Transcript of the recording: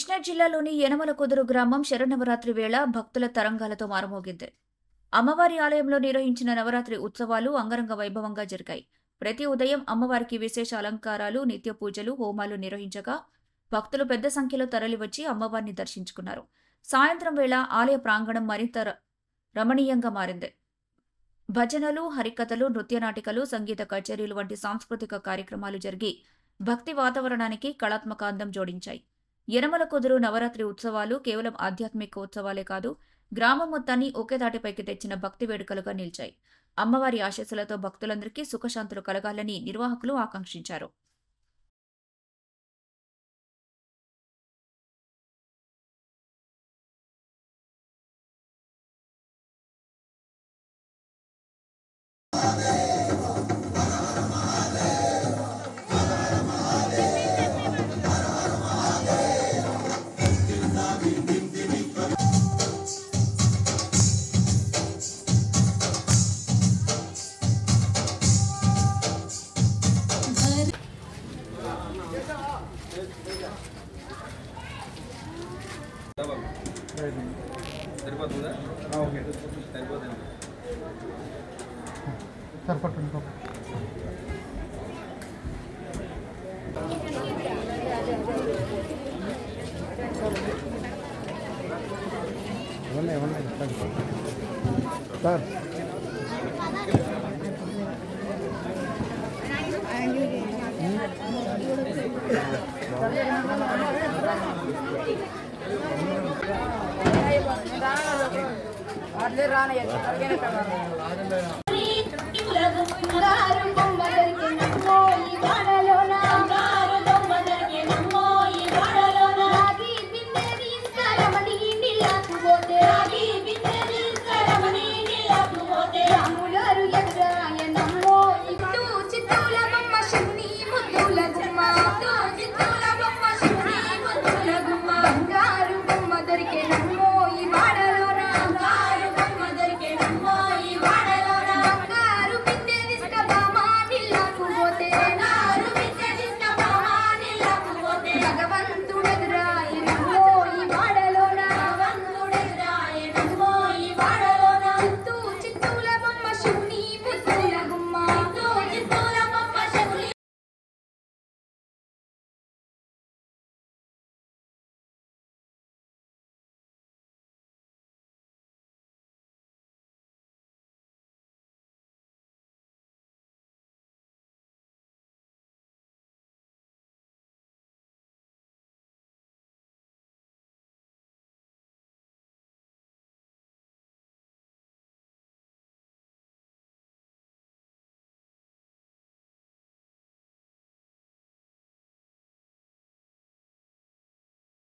కృష్ణా జిల్లాలోని యనమలకుదురు గ్రామం శరన్నవరాత్రి వేళ భక్తుల తరంగాలతో మారుమోగింది. అమ్మవారి ఆలయంలో నిర్వహించిన నవరాత్రి ఉత్సవాలు అంగరంగ వైభవంగా జరిగాయి. ప్రతి ఉదయం అమ్మవారికి విశేష అలంకారాలు, నిత్య పూజలు, హోమాలు నిర్వహించగా భక్తులు పెద్ద సంఖ్యలో తరలివచ్చి అమ్మవారిని దర్శించుకున్నారు. సాయంత్రం వేళ ఆలయ ప్రాంగణం మరింత రమణీయంగా మారింది. భజనలు, హరికథలు, నృత్యనాటికలు, సంగీత కచేరీలు వంటి సాంస్కృతిక కార్యక్రమాలు జరిగి భక్తి వాతావరణానికి కళాత్మక అందం జోడించాయి. యనమలకుదురు నవరాత్రి ఉత్సవాలు కేవలం ఆధ్యాత్మిక ఉత్సవాలే కాదు, గ్రామం మొత్తాన్ని ఒకే తాటిపైకి తెచ్చిన భక్తి వేడుకలుగా నిలిచాయి. అమ్మవారి ఆశీస్సులతో భక్తులందరికీ సుఖశాంతులు కలగాలని నిర్వాహకులు ఆకాంక్షించారు. సరిపోతుందా? ఓకే, సరిపోతుంది. సరిపడుతుంది. సార్ భగవంతుడెదురాయ నమ్మో ఈ వాడలోన